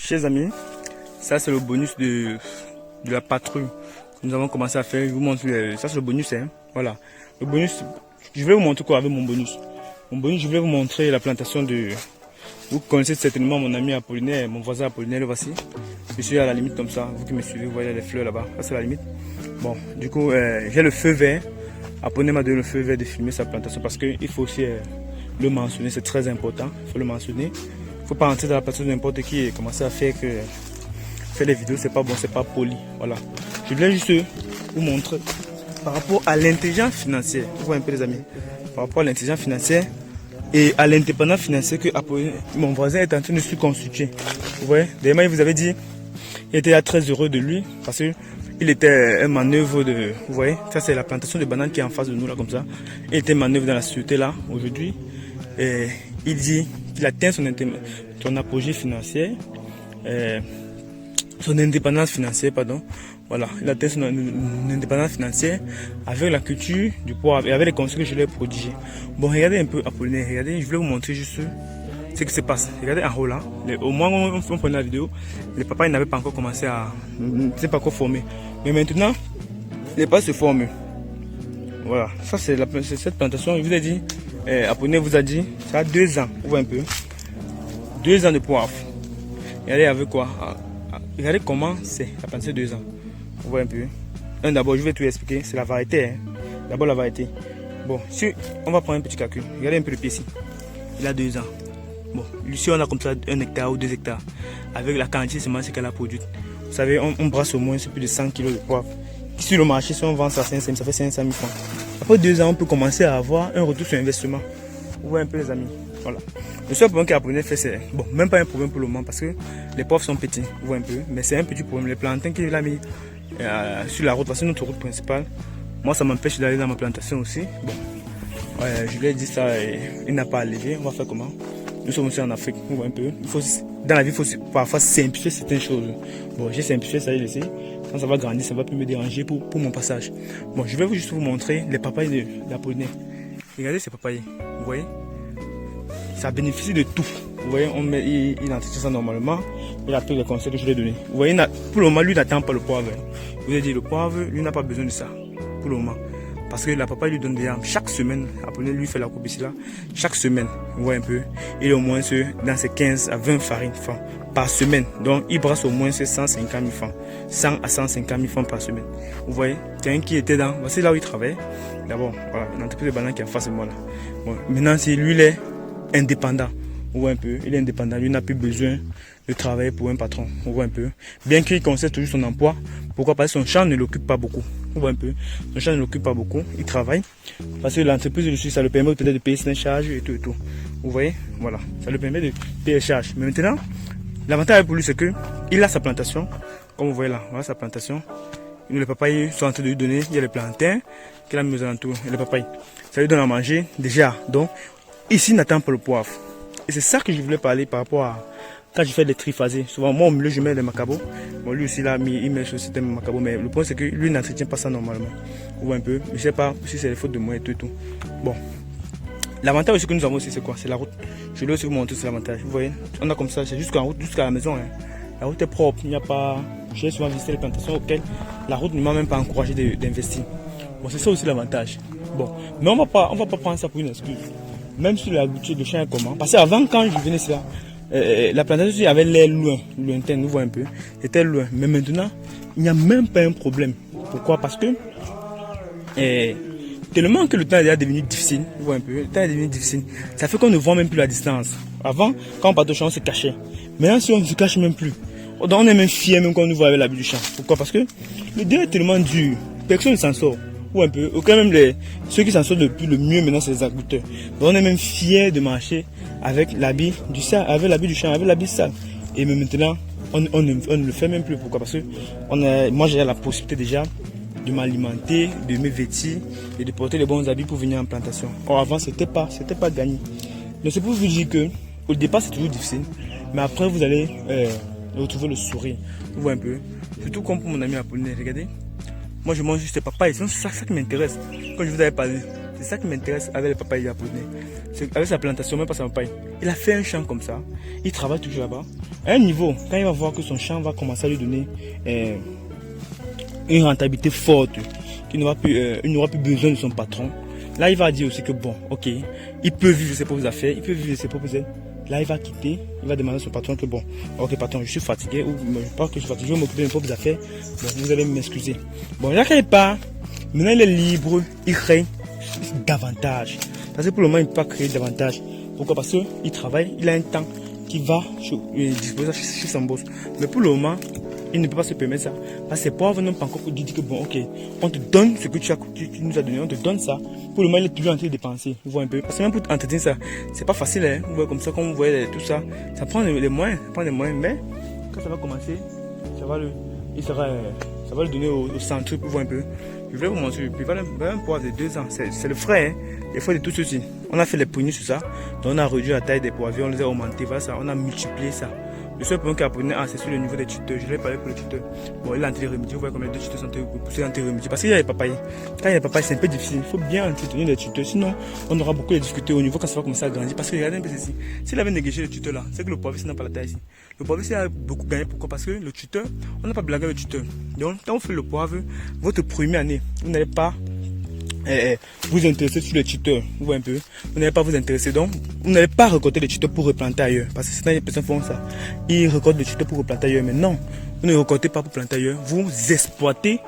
chers amis, ça c'est le bonus de la patrouille que nous avons commencé à faire. Je vous montre, ça c'est le bonus. Hein. Voilà. Le bonus, je vais vous montrer quoi avec mon bonus. Mon bonus, je vais vous montrer la plantation de... Vous connaissez certainement mon ami Apollinaire, mon voisin Apollinaire, le voici. Je suis à la limite comme ça, vous qui me suivez, vous voyez les fleurs là-bas, ça c'est la limite. Bon, du coup, j'ai le feu vert. Apollinaire m'a donné le feu vert de filmer sa plantation parce qu'il faut aussi le mentionner, c'est très important, il faut le mentionner. Il ne faut pas entrer dans la plantation de n'importe qui et commencer à faire des vidéos, c'est pas bon, c'est pas poli. Voilà. Je voulais juste vous montrer par rapport à l'intelligence financière, vous voyez un peu les amis, par rapport à l'intelligence financière et à l'indépendance financière que mon voisin est en train de se constituer. Vous voyez, d'ailleurs, il vous avait dit, il était très heureux de lui parce que il était un manœuvre de, vous voyez, ça c'est la plantation de bananes qui est en face de nous là comme ça. Il était manœuvre dans la société là aujourd'hui et il dit qu'il atteint son apogée financière, son indépendance financière, pardon. Voilà, il atteint son indépendance financière avec la culture du poivre et avec les conseils que je lui ai prodigés. Bon, regardez un peu Apollinaire, regardez, je voulais vous montrer juste ce qui se passe. Regardez en haut là, au moment où on prenait la vidéo, les papas n'avaient pas encore commencé à... ne s'est pas encore formé. Mais maintenant, les papas se forment. Voilà, ça c'est cette plantation, je vous ai dit, Apollinaire vous a dit, ça a 2 ans, vous voyez un peu. 2 ans de poivre. Regardez avec quoi, regardez comment c'est la plantation de 2 ans. Vous voyez un peu. D'abord, je vais tout expliquer, c'est la variété. Hein. D'abord la variété. Bon, si on va prendre un petit calcul, regardez un peu le pied ici. Il a 2 ans. Bon, ici on a comme ça 1 hectare ou 2 hectares. Avec la quantité de semences qu'elle a produite. Vous savez, on brasse au moins plus de 100 kg de poivre. Sur le marché, si on vend ça à 500 000, ça fait 500 000 francs. Après 2 ans, on peut commencer à avoir un retour sur investissement. Vous voyez un peu les amis. Voilà. Le seul problème qu'Apollinaire fait, c'est... Bon, même pas un problème pour le moment parce que les poivres sont petits. Vous voyez un peu. Mais c'est un petit problème. Les plantains qu'il a mis sur la route, parce que notre route principale, moi ça m'empêche d'aller dans ma plantation aussi. Bon, je lui ai dit ça et il n'a pas à lever. On va faire comment? Nous sommes aussi en Afrique, vous voyez un peu. Dans la vie, il faut parfois simplifier certaines choses. Bon, j'ai simplifié, ça y est, laissé. Quand ça va grandir, ça va plus me déranger pour mon passage. Bon, je vais juste vous montrer les papayes d'Apollinaire. Regardez ces papayes, vous voyez? Ça bénéficie de tout. Vous voyez, il entretient ça normalement. Il a pris les conseils que je lui ai donnés. Vous voyez, pour le moment, lui n'attend pas le poivre. Je vous ai dit, le poivre, lui n'a pas besoin de ça. Pour le moment. Parce que la papa lui donne des armes chaque semaine. Apollinaire lui fait la coupe ici là. Chaque semaine, vous voyez un peu. Il est au moins dans ses 15 à 20 farines francs par semaine. Donc il brasse au moins 150 000 francs. 100 à 150 000 francs par semaine. Vous voyez, c'est un qui était dans. Voici là où il travaille. D'abord, voilà, une entreprise de bananes qui est en face de moi là. Bon, maintenant, c'est lui, il est indépendant. Vous voyez un peu, il est indépendant. Lui n'a plus besoin de travailler pour un patron. Vous voyez un peu. Bien qu'il conserve toujours son emploi. Pourquoi? Parce que son champ ne l'occupe pas beaucoup. Vous voyez un peu. Son champ ne l'occupe pas beaucoup. Il travaille. Parce que l'entreprise dessus, ça le permet peut-être de payer ses charges et tout et tout. Vous voyez? Voilà. Ça le permet de payer les charges. Mais maintenant, l'avantage pour lui, c'est que il a sa plantation. Comme vous voyez là, voilà sa plantation. Les papayes sont en train de lui donner. Il y a les plantains qu'il a mis aux alentours. Et les papayes. Ça lui donne à manger déjà. Donc, ici, il n'attend pas le poivre. Et c'est ça que je voulais parler par rapport à quand je fais des triphasés. Souvent, moi au milieu, je mets les macabos. Bon, lui aussi, là, il met sur le système macabo. Mais le point, c'est que lui n'entretient pas ça normalement. Vous voyez un peu. Je ne sais pas si c'est les fautes de moi et tout et tout. Bon. L'avantage aussi que nous avons aussi, c'est quoi? C'est la route. Je vais aussi vous montrer l'avantage. Vous voyez, on a comme ça, c'est jusqu'en route, jusqu'à la maison. Hein. La route est propre. Il n'y a pas. J'ai souvent visité les plantations auxquelles la route ne m'a même pas encouragé d'investir. Bon, c'est ça aussi l'avantage. Bon. Mais on va pas prendre ça pour une excuse. Même sur la boutique de champ est comment. Parce qu'avant, quand je venais là, la plantation avait l'air lointaine, vous voyez un peu. C'était loin. Mais maintenant, il n'y a même pas un problème. Pourquoi? Parce que tellement que le temps est déjà devenu difficile, vous voyez un peu, le temps est devenu difficile. Ça fait qu'on ne voit même plus la distance. Avant, quand on partait au champ, on se cachait. Maintenant, si on ne se cache même plus, on est même fier même quand on nous voit avec l'habit du champ. Pourquoi? Parce que le dé est tellement dur. Personne ne s'en sort. Ou un peu, aucun même ceux qui s'en sortent le mieux maintenant, c'est les agriculteurs. Donc on est même fiers de marcher avec l'habit du champ, avec l'habit sale. Et même maintenant, on ne le fait même plus. Pourquoi? Parce que moi j'ai la possibilité déjà de m'alimenter, de me vêtir et de porter les bons habits pour venir en plantation. Or avant, c'était pas gagné. Donc c'est pour vous dire que au départ c'est toujours difficile, mais après vous allez retrouver le sourire. Vous voyez un peu. Surtout comme pour mon ami Apollinaire, regardez. Moi je mange juste les papayes, c'est ça qui m'intéresse. Quand je vous avais parlé, C'est ça qui m'intéresse avec le papaye japonais. Avec sa plantation, même pas sa papaye. Il a fait un champ comme ça. Il travaille toujours là-bas. À un niveau, quand il va voir que son champ va commencer à lui donner une rentabilité forte, qu'il n'aura plus besoin de son patron. Là, il va dire aussi que bon, ok, il peut vivre ses propres affaires, il peut vivre ses propres aides. Là, il va quitter, il va demander à son patron que bon, ok patron, je suis fatigué, ou je pense que je suis fatigué, je vais m'occuper de mes propres affaires, bon, vous allez m'excuser. Bon, là qu'il part, maintenant il est libre, il crée davantage. Parce que pour le moment, il ne peut pas créer davantage. Pourquoi? Parce qu'il travaille, il a un temps qui va disposer chez son boss. Mais pour le moment, il ne peut pas se permettre ça. Parce que ses pauvres n'ont pas encore dit que bon, ok, on te donne ce que tu nous as donné, on te donne ça. Pour le moment, il est toujours en train de dépenser. Vous voyez un peu. Parce que même pour entretenir ça, c'est pas facile. Hein. Vous voyez comme ça, quand vous voyez tout ça, ça prend les moyens. Ça prend les moyens. Mais quand ça va commencer, ça va le donner au centre pour voir un peu. Je voulais vous montrer. Puis voilà un poivre de 2 ans. C'est le frais. Hein. Les frais de tout ceci. On a fait les poignées sur ça. Donc on a réduit la taille des poivres. On les a augmentés. Voilà ça. On a multiplié ça. Le seul problème qu'il a appris, c'est sur le niveau des tuteurs. Je l'ai parlé pour le tuteur. Bon, il a anti-remédié. Vous voyez comme les 2 tuteurs sont poussés anti-remédié. Parce qu'il y a les papayes. Quand il y a les papayes, c'est un peu difficile. Il faut bien entretenir les tuteurs. Sinon, on aura beaucoup de difficultés au niveau quand ça va commencer à grandir. Parce que regardez un peu ceci. S'il avait négligé le tuteur là, c'est que le poivre n'a pas la taille ici. Le poivre ici a beaucoup gagné. Pourquoi? Parce que le tuteur, on n'a pas blagué le tuteur. Donc, quand vous faites le poivre, votre première année, vous n'allez pas vous intéresser sur les tuteurs, vous voyez un peu, vous n'allez pas vous intéresser, donc vous n'allez pas récolter les tuteurs pour replanter ailleurs, parce que certaines personnes font ça, ils récoltent les tuteurs pour replanter ailleurs, mais non, vous ne récoltez pas pour planter ailleurs, vous exploitez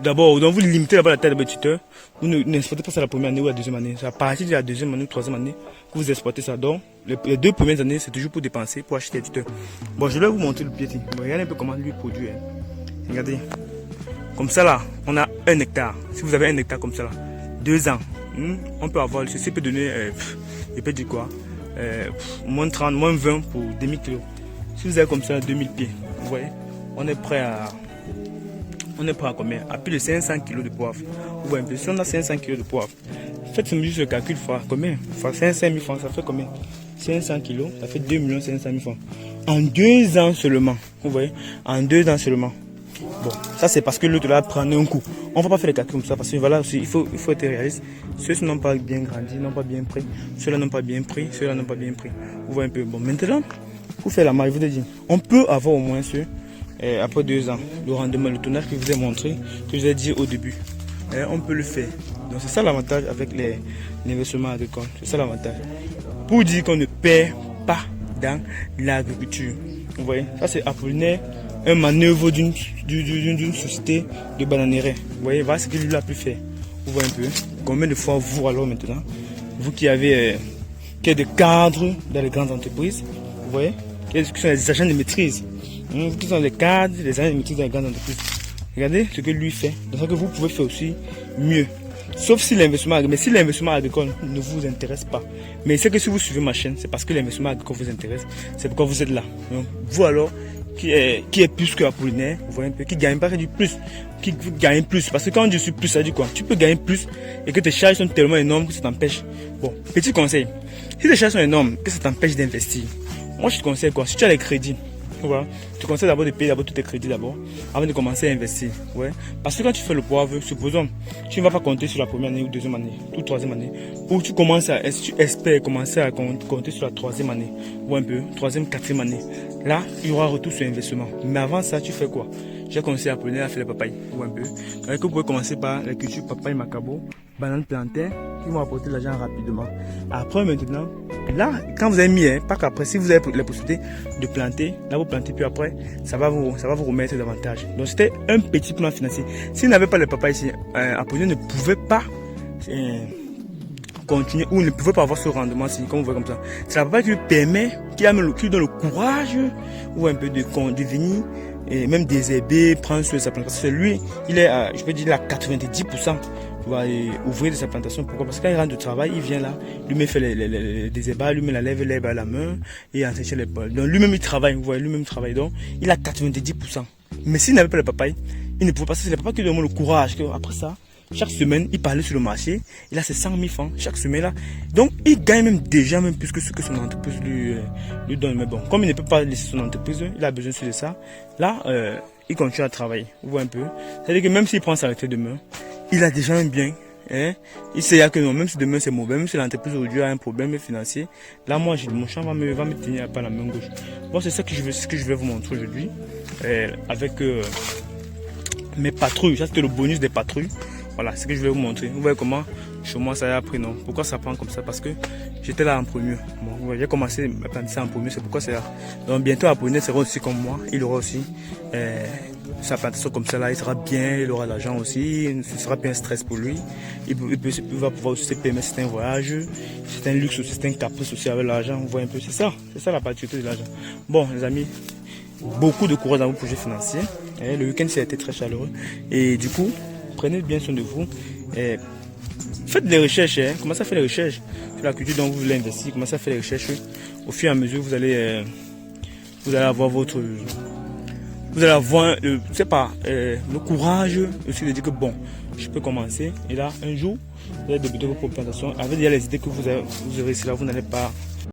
d'abord, donc vous limitez d'abord la taille de votre tuteur, vous n'exploitez pas ça la première année ou la deuxième année, c'est à partir de la deuxième année ou troisième année que vous exploitez ça, donc les 2 premières années c'est toujours pour dépenser, pour acheter les tuteurs. Bon, je vais vous montrer le pied, bon, regardez un peu comment lui produit, hein. Regardez, comme ça là, on a 1 hectare, si vous avez 1 hectare comme ça là, 2 ans, on peut avoir, ceci peut donner, je peux dire quoi, moins 30, moins 20 pour 2000 kg. Si vous avez comme ça 2000 pieds, vous voyez, on est prêt à combien? À plus de 500 kg de poivre. Vous voyez, si on a 500 kg de poivre, faites juste le calcul, fois combien? Fois 500 000 francs, ça fait combien? 500 kg, ça fait 2 500 000 francs. En 2 ans seulement, vous voyez, en 2 ans seulement. Bon, ça c'est parce que l'autre là prend un coup. On ne va pas faire les calculs comme ça parce que voilà aussi, il faut être réaliste. Ceux-ci n'ont pas bien grandi, n'ont pas bien pris. Ceux-là n'ont pas bien pris, ceux-là n'ont pas bien pris. Vous voyez un peu. Bon, maintenant, pour faire la marge, je vous ai dit, on peut avoir au moins après 2 ans, le rendement, le tonnage que je vous ai montré, que je vous ai dit au début. On peut le faire. Donc c'est ça l'avantage avec l'investissement agricole. C'est ça l'avantage. Pour dire qu'on ne perd pas dans l'agriculture. Vous voyez, ça c'est Apollinaire. Un manœuvre d'une société de bananerais. Vous voyez, voilà ce que lui a pu faire. Vous voyez un peu. Combien de fois vous alors maintenant, vous qui avez des cadres dans les grandes entreprises, vous voyez, qui sont les agents de maîtrise. Vous qui sont les cadres, les agents de maîtrise dans les grandes entreprises. Regardez ce que lui fait. Donc ça que vous pouvez faire aussi mieux. Sauf si l'investissement agricole, mais si l'investissement agricole ne vous intéresse pas. Mais c'est que si vous suivez ma chaîne, c'est parce que l'investissement agricole vous intéresse. C'est pourquoi vous êtes là. Donc, vous alors, qui est plus que Apollinaire, vous voyez un peu, qui gagne pas du plus, qui gagne plus. Parce que quand je suis plus, ça dit quoi? Tu peux gagner plus et que tes charges sont tellement énormes que ça t'empêche. Bon, petit conseil. Si tes charges sont énormes, que ça t'empêche d'investir. Moi, je te conseille quoi? Si tu as les crédits, voilà, tu conseilles d'abord de payer d'abord tous tes crédits d'abord avant de commencer à investir. Ouais. Parce que quand tu fais le poivre, supposons, tu ne vas pas compter sur la première année ou deuxième année ou troisième année. Ou tu espères commencer à compter sur la troisième année ou un peu, troisième, quatrième année. Là, il y aura retour sur investissement. Mais avant ça, tu fais quoi? J'ai conseillé à Apollinaire à faire les papayes ou un peu. Donc, vous pouvez commencer par la culture papaye macabo, banane plantain, qui vont apporter l'argent rapidement. Après maintenant, là, quand vous avez mis, pas qu'après, si vous avez la possibilité de planter, là vous plantez, puis après, ça va vous remettre davantage. Donc c'était un petit plan financier. S'il n'avait pas les papayes ici, Apollinaire ne pouvait pas continuer ou ne pouvait pas avoir ce rendement ici, comme vous voyez comme ça. C'est la papaye qui lui permet, qui donne le courage ou un peu de venir et même désherber, prendre sur sa plantation. Parce que lui, il est je peux dire à 90%. Va ouvrir de sa plantation. Pourquoi? Parce que quand il rentre du travail, il vient là, lui-même fait des ébats, lui-même la lève l'herbe à la main et en sécher les balles. Donc lui-même il travaille, vous voyez, lui-même travaille. Donc il a 90%. Mais s'il n'avait pas le papaye, il ne pouvait pas. C'est le papa qui lui donne le courage. Après ça, chaque semaine, il parlait sur le marché. Il a ses 100 000 francs chaque semaine là. Donc il gagne même déjà même plus que ce que son entreprise lui donne. Mais bon, comme il ne peut pas laisser son entreprise, il a besoin de ça. Là, il continue à travailler. Vous voyez un peu. C'est-à-dire que même s'il prend sa retraite demain, il a déjà un bien Hein? Il sait que non, même si demain c'est mauvais, même si l'entreprise aujourd'hui a un problème financier, là moi mon champ va me tenir par la main gauche. Bon, c'est ça que je vais vous montrer aujourd'hui avec mes patrouilles. Ça c'était le bonus des patrouilles. Voilà, c'est ce que je vais vous montrer. Vous voyez comment chez moi ça a pris, non? Pourquoi ça prend comme ça? Parce que j'étais là en premier. Bon, j'ai commencé l'apprentissage en premier, c'est pourquoi c'est là. Donc bientôt Apollinaire sera aussi comme moi. Il aura aussi sa plantation comme ça là, il sera bien, il aura l'argent aussi, ce sera bien un stress pour lui. Il va pouvoir aussi se permettre certains voyages, c'est un luxe aussi, c'est un caprice aussi avec l'argent. On voit un peu, c'est ça la particularité de l'argent. Bon les amis, beaucoup de courage dans vos projets financiers. Le week-end ça a été très chaleureux et du coup, prenez bien soin de vous. Faites des recherches, commencez à faire des recherches sur la culture dont vous voulez investir, commencez à faire des recherches. Au fur et à mesure, vous allez avoir le courage aussi de dire que bon, je peux commencer. Et là, un jour, vous allez débuter vos propres plantations avec déjà les idées que vous aurez. Si là, vous n'allez pas